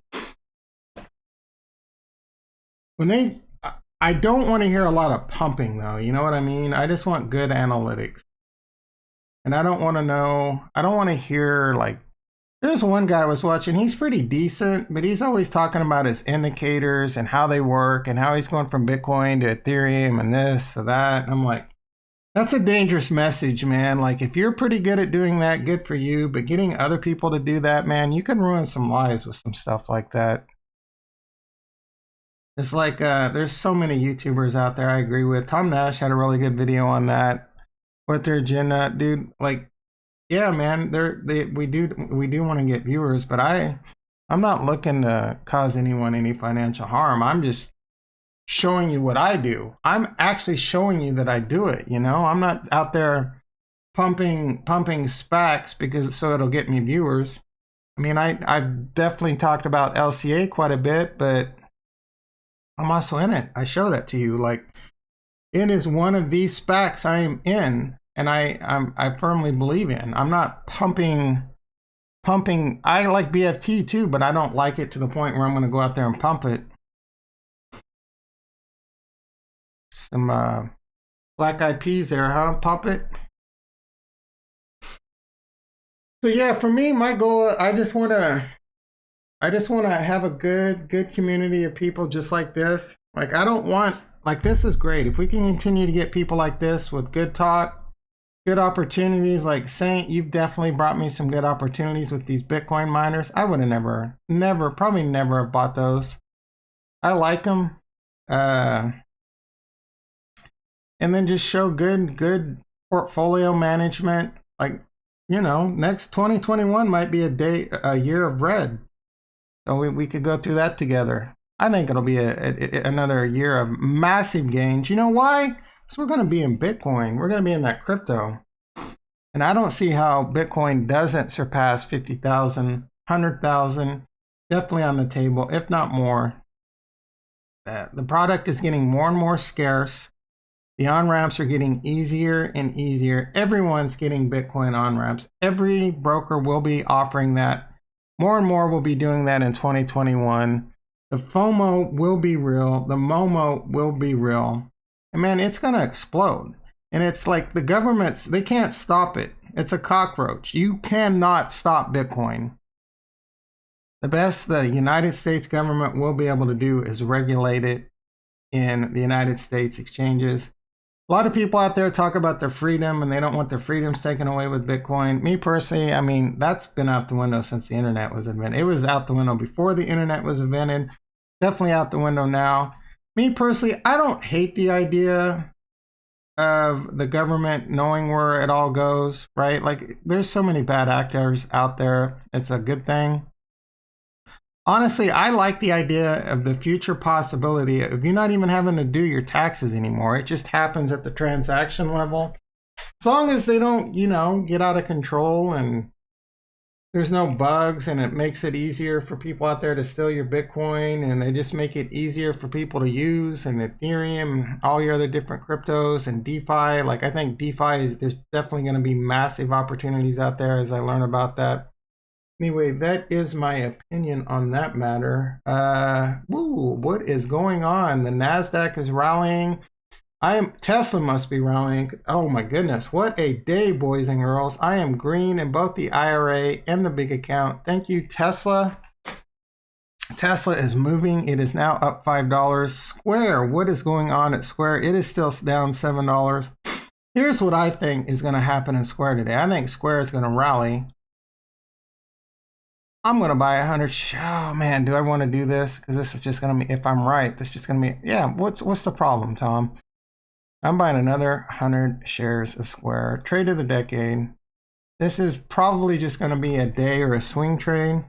I don't want to hear a lot of pumping though. You know what I mean? I just want good analytics. And I don't want to know, I don't want to hear like, there's one guy I was watching, he's pretty decent, but he's always talking about his indicators and how they work and how he's going from Bitcoin to Ethereum and this to that. And I'm like, that's a dangerous message, man. Like, if you're pretty good at doing that, good for you. But getting other people to do that, man, you can ruin some lives with some stuff like that. It's like, there's so many YouTubers out there I agree with. Tom Nash had a really good video on that with their agenda, dude. Like, yeah, man, we do want to get viewers, but I'm not looking to cause anyone any financial harm. I'm just showing you what I do. I'm actually showing you that I do it. You know, I'm not out there pumping SPACs because so it'll get me viewers. I mean, I've definitely talked about LCA quite a bit, but I'm also in it. I show that to you. Like, it is one of these SPACs I am in, and I firmly believe in. I'm not pumping. I like BFT too, but I don't like it to the point where I'm going to go out there and pump it. Some black eyed peas there, huh? Pump it. So yeah, for me, my goal, I just want to have a good community of people just like this. Like, I don't want, like, this is great. If we can continue to get people like this with good talk, good opportunities, like Saint, you've definitely brought me some good opportunities with these Bitcoin miners. I would have probably never have bought those. I like them. And then just show good portfolio management. Like, you know, next 2021 might be a year of red. So we could go through that together. I think it'll be another year of massive gains. You know why? Because we're going to be in Bitcoin. We're going to be in that crypto. And I don't see how Bitcoin doesn't surpass 50,000, 100,000. Definitely on the table, if not more. The product is getting more and more scarce. The on-ramps are getting easier and easier. Everyone's getting Bitcoin on-ramps. Every broker will be offering that. More and more will be doing that in 2021. The FOMO will be real. The MOMO will be real. And man, it's going to explode. And it's like the governments, they can't stop it. It's a cockroach. You cannot stop Bitcoin. The best the United States government will be able to do is regulate it in the United States exchanges. A lot of people out there talk about their freedom and they don't want their freedoms taken away with Bitcoin. Me personally, I mean, that's been out the window since the internet was invented. It was out the window before the internet was invented. Definitely out the window now. Me personally, I don't hate the idea of the government knowing where it all goes, right? Like, there's so many bad actors out there. It's a good thing. Honestly, I like the idea of the future possibility of you not even having to do your taxes anymore. It just happens at the transaction level. As long as they don't, you know, get out of control and there's no bugs and it makes it easier for people out there to steal your Bitcoin and they just make it easier for people to use and Ethereum and all your other different cryptos and DeFi. Like, I think DeFi there's definitely going to be massive opportunities out there as I learn about that. Anyway, that is my opinion on that matter. What is going on? The NASDAQ is rallying. Tesla must be rallying. Oh my goodness, what a day, boys and girls. I am green in both the IRA and the big account. Thank you, Tesla. Tesla is moving. It is now up $5. Square, what is going on at Square? It is still down $7. Here's what I think is going to happen in Square today. I think Square is going to rally. I'm going to buy 100. Oh man, do I want to do this? Because this is just going to be, if I'm right, this is just going to be, yeah, what's the problem, Tom? I'm buying another 100 shares of Square. Trade of the decade. This is probably just going to be a day or a swing trade.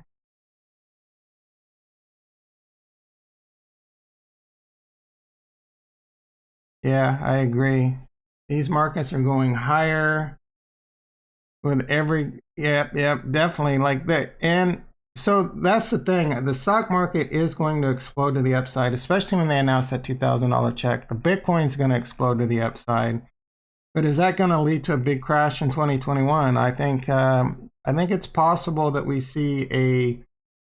Yeah, I agree. These markets are going higher with every, yep, definitely like that. And so that's the thing. The stock market is going to explode to the upside, especially when they announce that $2,000 check. The Bitcoin's going to explode to the upside. But is that going to lead to a big crash in 2021? I think it's possible that we see a.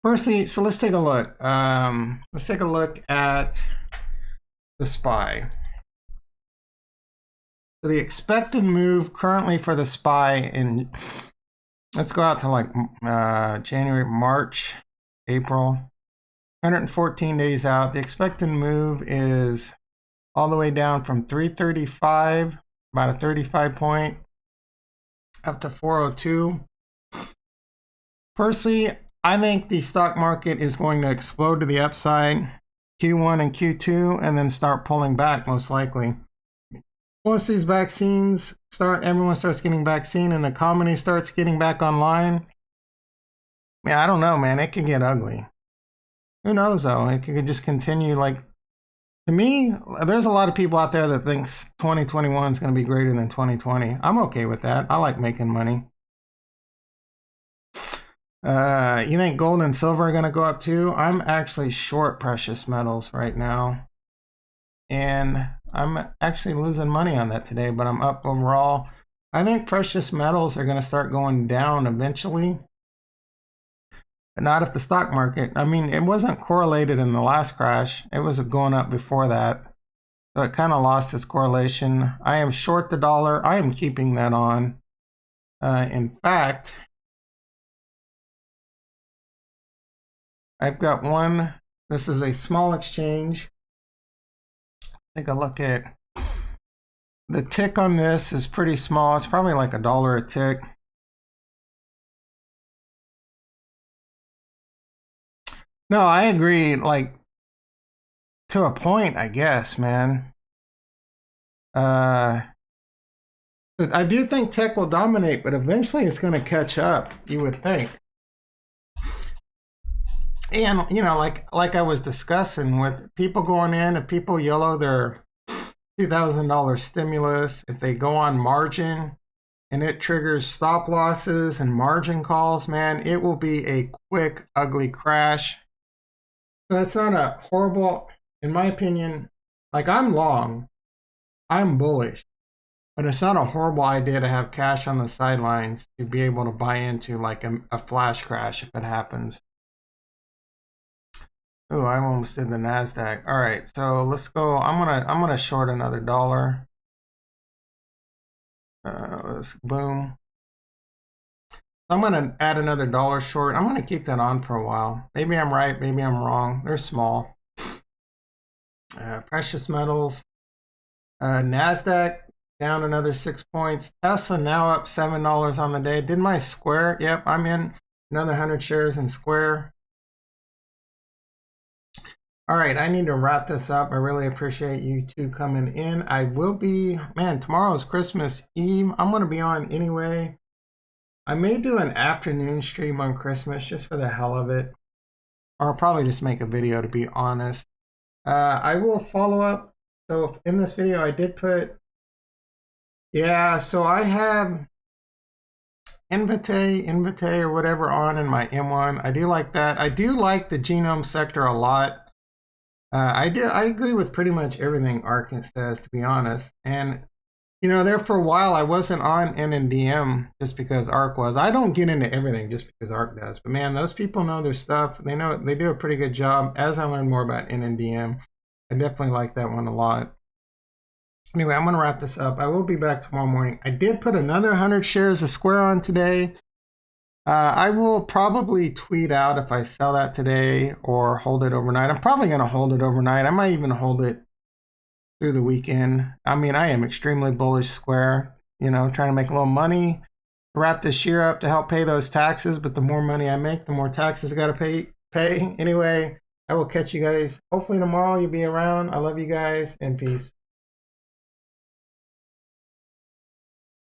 Firstly, so let's take a look. Let's take a look at the SPY. So the expected move currently for the SPY in, let's go out to like January, March, April, 114 days out. The expected move is all the way down from 335, about a 35 point, up to 402. Personally, I think the stock market is going to explode to the upside Q1 and Q2 and then start pulling back most likely. Once these vaccines start, everyone starts getting vaccine and the economy starts getting back online. Man, I don't know, man. It could get ugly. Who knows, though? It could just continue. Like, to me, there's a lot of people out there that thinks 2021 is going to be greater than 2020. I'm okay with that. I like making money. You think gold and silver are going to go up too? I'm actually short precious metals right now. And I'm actually losing money on that today, but I'm up overall. I think precious metals are going to start going down eventually. But not if the stock market, I mean, it wasn't correlated in the last crash. It was going up before that. So it kind of lost its correlation. I am short the dollar. I am keeping that on. In fact, I've got one. This is a small exchange. Take a look at the tick on this is pretty small. It's probably like $1 a tick. No, I agree. Like, to a point, I guess, man. I do think tech will dominate, but eventually it's going to catch up, you would think. And, you know, like I was discussing with people going in, if people YOLO their $2,000 stimulus, if they go on margin and it triggers stop losses and margin calls, man, it will be a quick, ugly crash. So that's not a horrible, in my opinion, like I'm long, I'm bullish, but it's not a horrible idea to have cash on the sidelines to be able to buy into like a flash crash if it happens. Oh, I almost did the NASDAQ. All right, so let's go. I'm gonna short another dollar. Let's boom. I'm gonna add another dollar short. I'm gonna keep that on for a while. Maybe I'm right, maybe I'm wrong. They're small. Precious metals. NASDAQ down another 6 points. Tesla now up $7 on the day. Did my Square? Yep, I'm in another 100 shares in Square. All right, I need to wrap this up. I really appreciate you two coming in. I will be, man, tomorrow's Christmas Eve. I'm going to be on anyway. I may do an afternoon stream on Christmas just for the hell of it. Or I'll probably just make a video, to be honest. I will follow up. So in this video, I did put, yeah, so I have Invite or whatever on in my M1. I do like that. I do like the genome sector a lot. I agree with pretty much everything ARK says, to be honest. And, you know, there for a while, I wasn't on NNDM just because ARK was. I don't get into everything just because ARK does. But, man, those people know their stuff. They know they do a pretty good job. As I learn more about NNDM, I definitely like that one a lot. Anyway, I'm going to wrap this up. I will be back tomorrow morning. I did put another 100 shares of Square on today. I will probably tweet out if I sell that today or hold it overnight. I'm probably going to hold it overnight. I might even hold it through the weekend. I mean, I am extremely bullish Square, you know, trying to make a little money, wrap this year up to help pay those taxes. But the more money I make, the more taxes I got to pay. Anyway, I will catch you guys. Hopefully tomorrow you'll be around. I love you guys and peace.